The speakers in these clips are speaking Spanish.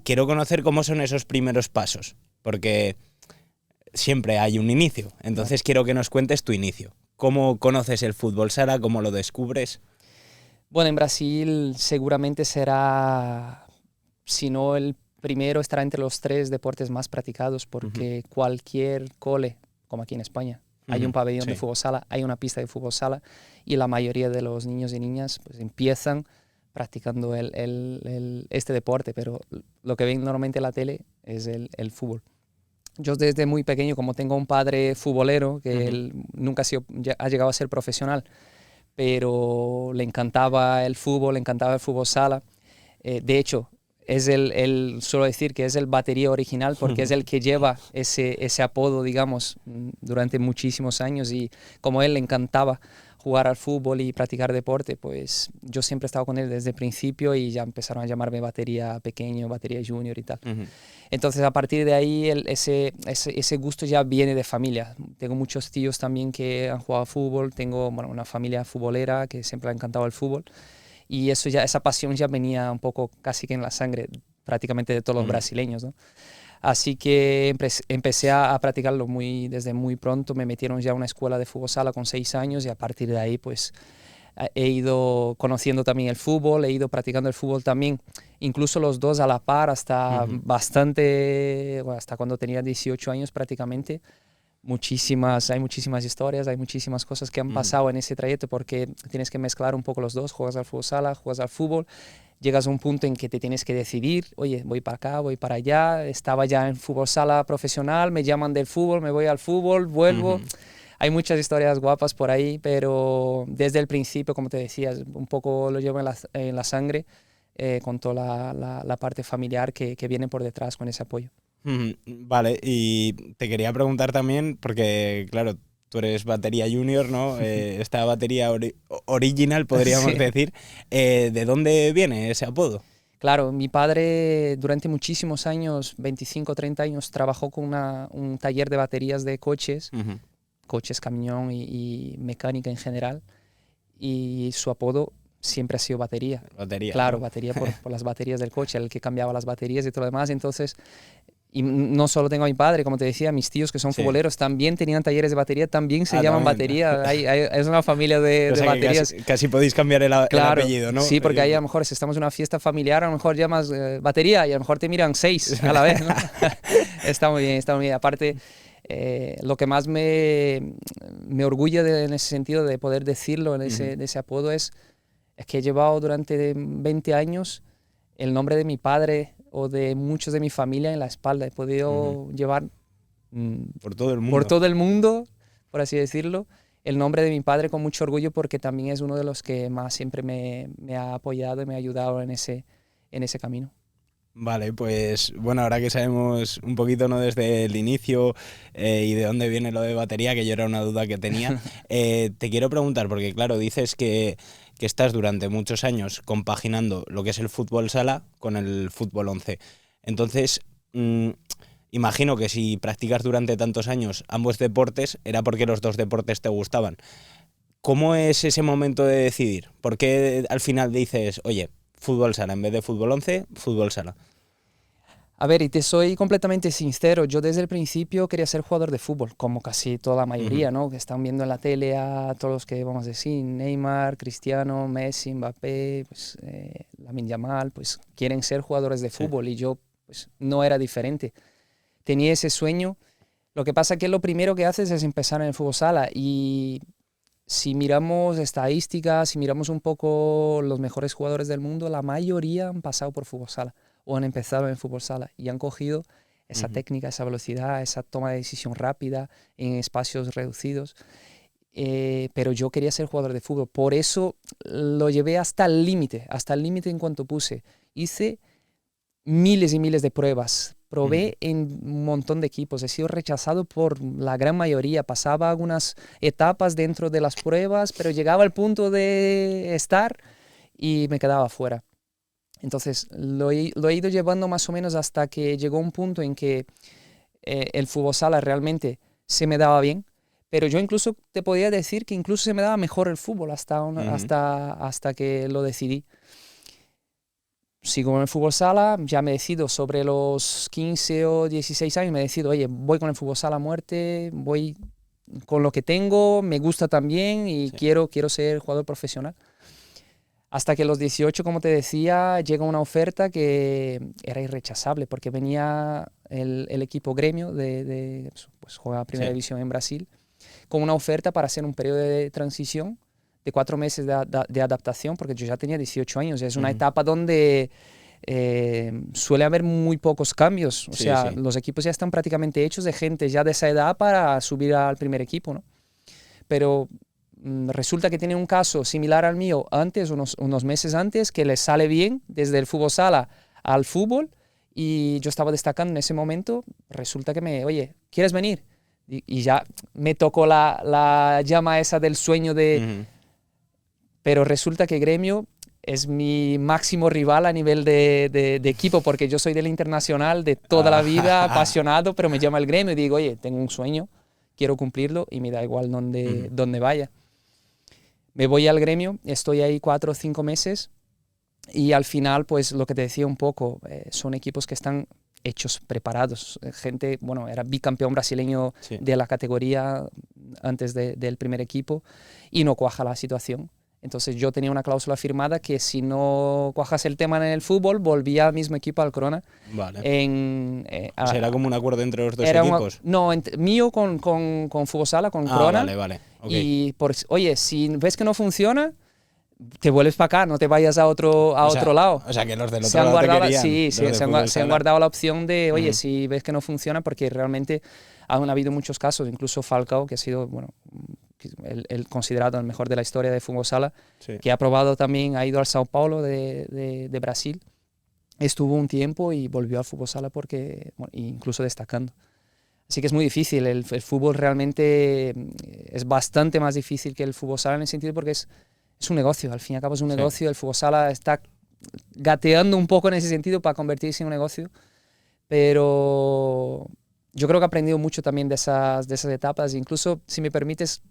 Quiero conocer cómo son esos primeros pasos, porque siempre hay un inicio. Entonces quiero que nos cuentes tu inicio. ¿Cómo conoces el fútbol sala? ¿Cómo lo descubres? Bueno, en Brasil seguramente será, si no el primero, estará entre los 3 deportes más practicados, porque cualquier cole, como aquí en España, hay un pabellón de Sí. fútbol sala, hay una pista de fútbol sala, y la mayoría de los niños y niñas pues, empiezan practicando este deporte, pero lo que ven normalmente en la tele es el fútbol. Yo desde muy pequeño, como tengo un padre futbolero, que él nunca ha llegado a ser profesional, pero le encantaba el fútbol, le encantaba el fútbol sala. De hecho, suelo decir que es el batería original, porque es el que lleva ese apodo, digamos, durante muchísimos años, y como a él le encantaba jugar al fútbol y practicar deporte, pues yo siempre he estado con él desde el principio y ya empezaron a llamarme batería pequeño, batería junior y tal. Entonces, a partir de ahí, ese gusto ya viene de familia. Tengo muchos tíos también que han jugado al fútbol, tengo una familia futbolera que siempre le ha encantado el fútbol, y esa pasión ya venía un poco casi que en la sangre prácticamente de todos los brasileños, ¿no? Así que empecé a practicarlo desde muy pronto. Me metieron ya a una escuela de fútbol sala con 6 años, y a partir de ahí pues he ido conociendo también el fútbol, he ido practicando el fútbol también, incluso los dos a la par hasta hasta cuando tenía 18 años prácticamente. Hay muchísimas historias, hay muchísimas cosas que han pasado en ese trayecto, porque tienes que mezclar un poco los dos, juegas al fútbol sala, juegas al fútbol, llegas a un punto en que te tienes que decidir, oye, voy para acá, voy para allá, estaba ya en fútbol sala profesional, me llaman del fútbol, me voy al fútbol, vuelvo. Hay muchas historias guapas por ahí, pero desde el principio, como te decía, un poco lo llevo en la sangre, con toda la parte familiar que viene por detrás con ese apoyo. Vale, y te quería preguntar también, porque claro, tú eres batería junior, ¿no? Esta batería original, podríamos Sí. decir. ¿De dónde viene ese apodo? Claro, mi padre durante muchísimos años, 25, 30 años, trabajó con un taller de baterías de coches, camión y mecánica en general, y su apodo siempre ha sido batería. Batería, Claro, ¿no? batería por las baterías del coche, el que cambiaba las baterías y todo lo demás. Entonces, y no solo tengo a mi padre, como te decía, mis tíos que son Sí. futboleros también tenían talleres de batería, también se llaman También. batería. Es una familia de O sea que baterías. casi podéis cambiar el Claro, apellido, ¿no? sí, porque ahí a lo mejor si estamos en una fiesta familiar, a lo mejor llamas batería y a lo mejor te miran 6 a la vez, ¿no? Está muy bien, está muy bien. Aparte, lo que más me orgulle en ese sentido de poder decirlo, de ese apodo, es que he llevado durante 20 años el nombre de mi padre o de muchos de mi familia en la espalda. He podido llevar Por todo el por mundo. todo el mundo, por así decirlo, el nombre de mi padre con mucho orgullo, porque también es uno de los que más siempre me ha apoyado y me ha ayudado en ese camino. Vale, pues bueno, ahora que sabemos un poquito, ¿no?, desde el inicio y de dónde viene lo de batería, que yo era una duda que tenía, te quiero preguntar, porque claro, dices que estás durante muchos años compaginando lo que es el fútbol sala con el fútbol 11. Entonces, imagino que si practicas durante tantos años ambos deportes, era porque los dos deportes te gustaban. ¿Cómo es ese momento de decidir? ¿Por qué al final dices, oye, fútbol sala en vez de fútbol 11, fútbol sala? A ver, y te soy completamente sincero, yo desde el principio quería ser jugador de fútbol, como casi toda la mayoría, ¿no? Que están viendo en la tele a todos los que, vamos a decir, Neymar, Cristiano, Messi, Mbappé, pues, Lamine Yamal, pues quieren ser jugadores de fútbol, y yo pues no era diferente. Tenía ese sueño. Lo que pasa es que lo primero que haces es empezar en el fútbol sala, y si miramos estadísticas, si miramos un poco los mejores jugadores del mundo, la mayoría han pasado por fútbol sala o han empezado en el fútbol sala y han cogido esa técnica, esa velocidad, esa toma de decisión rápida en espacios reducidos. Pero yo quería ser jugador de fútbol, por eso lo llevé hasta el límite en cuanto hice miles y miles de pruebas. Probé en un montón de equipos, he sido rechazado por la gran mayoría, pasaba algunas etapas dentro de las pruebas, pero llegaba al punto de estar y me quedaba fuera. Entonces lo he ido llevando más o menos hasta que llegó un punto en que el fútbol sala realmente se me daba bien, pero yo incluso te podía decir que incluso se me daba mejor el fútbol hasta que lo decidí. sigo en el fútbol sala, ya me decido sobre los 15 o 16 años, me decido, oye, voy con el fútbol sala a muerte, voy con lo que tengo, me gusta también y Sí. quiero ser jugador profesional. Hasta que a los 18, como te decía, llega una oferta que era irrechazable porque venía el equipo Gremio pues juega Primera Sí. División en Brasil, con una oferta para hacer un periodo de transición de 4 meses de adaptación, porque yo ya tenía 18 años. Es una etapa donde suele haber muy pocos cambios. O Sí, sea, sí. los equipos ya están prácticamente hechos de gente ya de esa edad para subir al primer equipo, ¿no? Pero resulta que tiene un caso similar al mío antes, unos meses antes, que les sale bien desde el fútbol sala al fútbol y yo estaba destacando en ese momento. Resulta que oye, ¿quieres venir? Y ya me tocó la llama esa del sueño Ujú. pero resulta que Gremio es mi máximo rival a nivel de equipo, porque yo soy del Internacional de toda la vida, Ah. apasionado, pero me llama el Gremio y digo, oye, tengo un sueño, quiero cumplirlo y me da igual Ujú. dónde vaya. Me voy al Gremio, estoy ahí 4 o 5 meses y al final, pues lo que te decía un poco, son equipos que están hechos, preparados. Gente, bueno, era bicampeón brasileño Sí. de la categoría antes del primer equipo y no cuaja la situación. Entonces yo tenía una cláusula firmada que si no cuajase el tema en el fútbol, volvía al mismo equipo, al Corona. Vale. O sea, era A, como un acuerdo entre los dos era equipos. no, mío con Fútbol Sala, con Ah, Corona. vale, vale. Ok. Y, oye, si ves que no funciona, te vuelves para acá, no te vayas a otro lado. O sea, que los del Se otro han lado te guardado, querían, sí, los de fútbol se han sala. guardado la opción de, oye, Ujú. si ves que no funciona, porque realmente han habido muchos casos, incluso Falcao, que ha sido, bueno, el considerado el mejor de la historia de fútbol sala, Sí. que ha probado también, ha ido al Sao Paulo de Brasil, estuvo un tiempo y volvió al fútbol sala porque, bueno, incluso destacando. Así que es muy difícil, el fútbol realmente es bastante más difícil que el fútbol sala en el sentido porque es un negocio, al fin y al cabo es un Sí. negocio, el fútbol sala está gateando un poco en ese sentido para convertirse en un negocio, pero yo creo que he aprendido mucho también de esas etapas, incluso si me permites,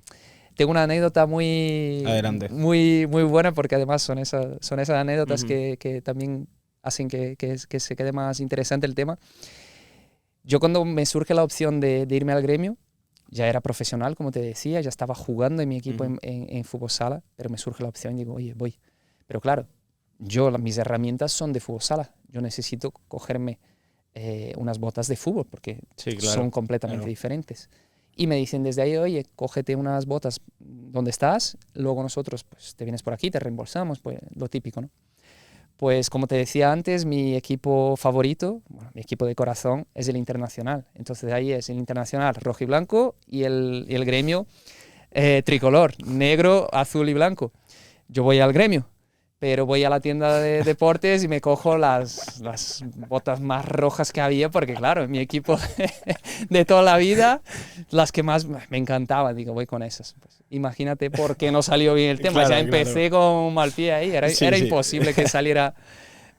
tengo una anécdota Adelante. muy buena porque además son esas anécdotas Ujú. que también hacen que se quede más interesante el tema. Yo cuando me surge la opción de irme al Gremio, ya era profesional, como te decía, ya estaba jugando en mi equipo Ujú. en fútbol sala, pero me surge la opción y digo, oye, voy. Pero claro, mis herramientas son de fútbol sala. Yo necesito cogerme unas botas de fútbol porque Sí, son claro. completamente Claro. diferentes. Y me dicen desde ahí, oye, cógete unas botas donde estás, luego nosotros pues te vienes por aquí, te reembolsamos, pues lo típico, ¿no? Pues como te decía antes, mi equipo favorito, bueno, mi equipo de corazón es el Internacional. Entonces de ahí es el Internacional rojo y blanco y el Gremio tricolor, negro, azul y blanco. Yo voy al Gremio, pero voy a la tienda de deportes y me cojo las botas más rojas que había porque claro, en mi equipo de toda la vida, las que más me encantaban, digo, voy con esas. Pues, imagínate por qué no salió bien el tema. Ya Claro, claro. empecé con mal pie ahí, Sí, era sí. imposible que saliera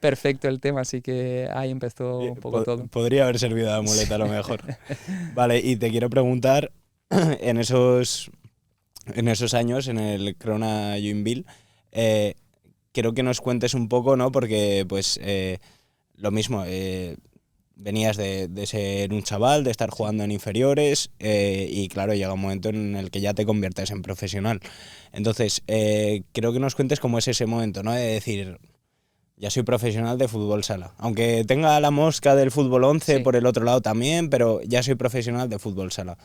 perfecto el tema, así que ahí empezó un poco todo. Podría haber servido de muleta a lo mejor. Vale, y te quiero preguntar, en esos años, en el Crona Joinville, quiero que nos cuentes un poco, ¿no? Porque, pues, lo mismo, venías de ser un chaval, de estar Sí. jugando en inferiores, y claro, llega un momento en el que ya te conviertes en profesional. Entonces, creo que nos cuentes cómo es ese momento, ¿no? De decir, ya soy profesional de fútbol sala. Aunque tenga la mosca del fútbol 11 Sí. por el otro lado también, pero ya soy profesional de fútbol sala.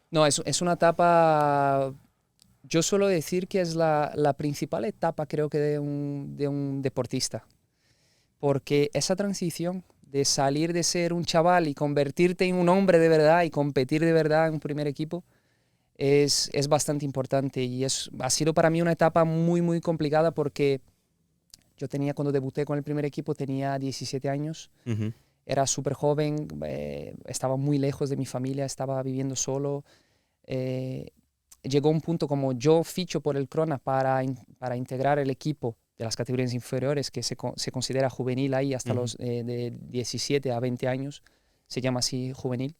No, es una etapa, yo suelo decir que es la principal etapa creo que de un deportista, porque esa transición de salir de ser un chaval y convertirte en un hombre de verdad y competir de verdad en un primer equipo es bastante importante y ha sido para mí una etapa muy complicada porque yo cuando debuté con el primer equipo tenía 17 años, Ujú. era súper joven, estaba muy lejos de mi familia, estaba viviendo solo. eh, Llegó un punto como yo ficho por el Crona para integrar el equipo de las categorías inferiores, que se considera juvenil ahí hasta Ujú. los de 17 a 20 años, se llama así juvenil.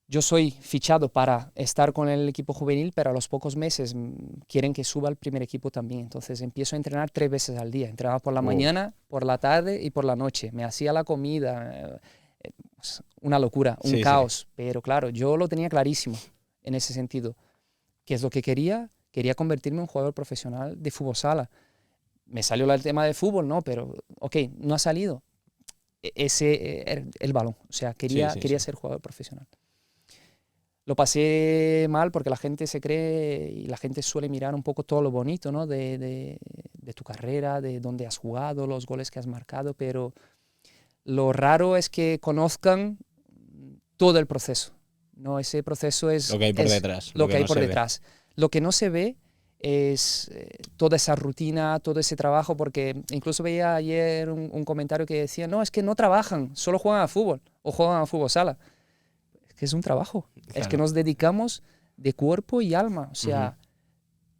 yo soy fichado para estar con el equipo juvenil, pero a los pocos meses quieren que suba al primer equipo también. Entonces empiezo a entrenar 3 veces al día. Entrenaba por la mañana, por la tarde y por la noche. Me hacía la comida, una locura, un caos. Pero claro, yo lo tenía clarísimo en ese sentido. ¿Qué es lo que quería? Quería convertirme en un jugador profesional de fútbol sala. Me salió el tema de fútbol, ¿no? Pero, ok, no ha salido. Ese el balón. O sea, quería ser jugador profesional. Lo pasé mal porque la gente se cree y la gente suele mirar un poco todo lo bonito, ¿no? de tu carrera, de dónde has jugado, los goles que has marcado, pero lo raro es que conozcan todo el proceso, ¿no? Ese proceso es lo que hay por detrás. Lo que hay por detrás. Lo que no se ve es toda esa rutina, todo ese trabajo, porque incluso veía ayer un comentario que decía, no, es que no trabajan, solo juegan a fútbol o juegan a fútbol sala. Es que es un trabajo, claro. Es que nos dedicamos de cuerpo y alma, o sea,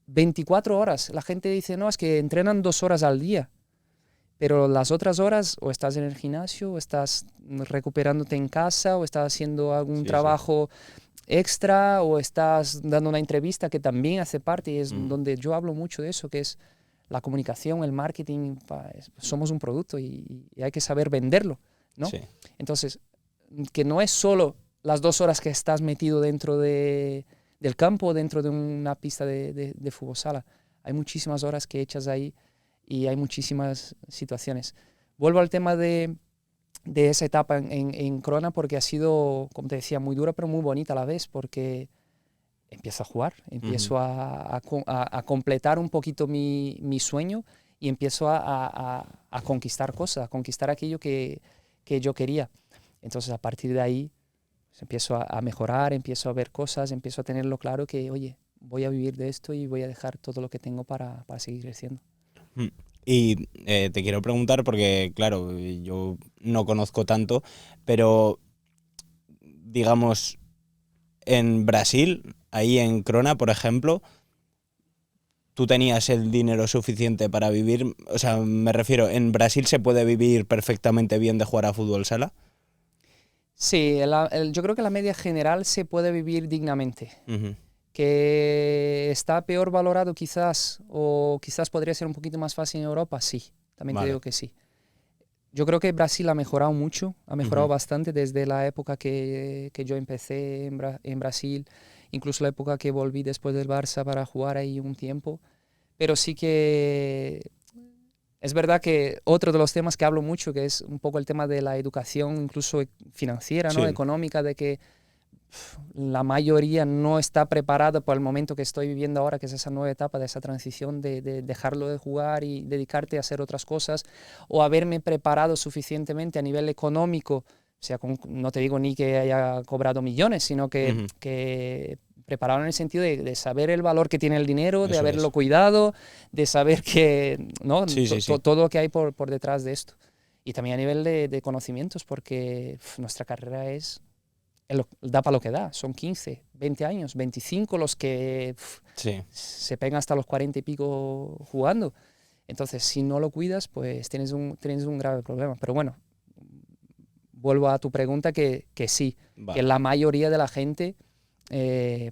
24 horas. La gente dice, no, es que entrenan 2 horas al día, pero las otras horas o estás en el gimnasio, o estás recuperándote en casa, o estás haciendo algún trabajo extra, o estás dando una entrevista que también hace parte, y es donde yo hablo mucho de eso, que es la comunicación, el marketing. Somos un producto y hay que saber venderlo, ¿no? Sí. Entonces, que no es solo las 2 horas que estás metido dentro del campo, dentro de una pista de fútbol sala. Hay muchísimas horas que echas ahí y hay muchísimas situaciones. Vuelvo al tema de esa etapa en Crona, porque ha sido, como te decía, muy dura pero muy bonita a la vez, porque empiezo a jugar, empiezo a completar un poquito mi sueño y empiezo a conquistar cosas, a conquistar aquello que yo quería. Entonces, a partir de ahí, pues, empiezo a mejorar, empiezo a ver cosas, empiezo a tenerlo claro que, oye, voy a vivir de esto y voy a dejar todo lo que tengo para seguir creciendo. Y te quiero preguntar, porque claro, yo no conozco tanto, pero digamos, en Brasil, ahí en Crona, por ejemplo, ¿tú tenías el dinero suficiente para vivir? O sea, me refiero, ¿en Brasil se puede vivir perfectamente bien de jugar a fútbol sala? Sí, yo creo que la media general se puede vivir dignamente. Que está peor valorado quizás, o quizás podría ser un poquito más fácil en Europa, sí, también te digo que sí. Yo creo que Brasil ha mejorado mucho, ha mejorado bastante desde la época que yo empecé en Brasil, incluso la época que volví después del Barça para jugar ahí un tiempo. Pero sí que es verdad que otro de los temas que hablo mucho, que es un poco el tema de la educación, incluso financiera, ¿no? Económica, de que la mayoría no está preparada para el momento que estoy viviendo ahora, que es esa nueva etapa de esa transición de dejarlo de jugar y dedicarte a hacer otras cosas, o haberme preparado suficientemente a nivel económico, o sea, no te digo ni que haya cobrado millones, sino que preparado en el sentido de saber el valor que tiene el dinero, de haberlo cuidado, de saber que, ¿no? Todo lo que hay por detrás de esto. Y también a nivel de conocimientos, porque nuestra carrera da para lo que da. Son 15, 20 años, 25 los que se pegan hasta los 40 y pico jugando. Entonces, si no lo cuidas, pues tienes un grave problema. Pero bueno, vuelvo a tu pregunta, que sí, que la mayoría de la gente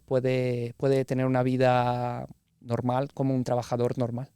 puede tener una vida normal como un trabajador normal.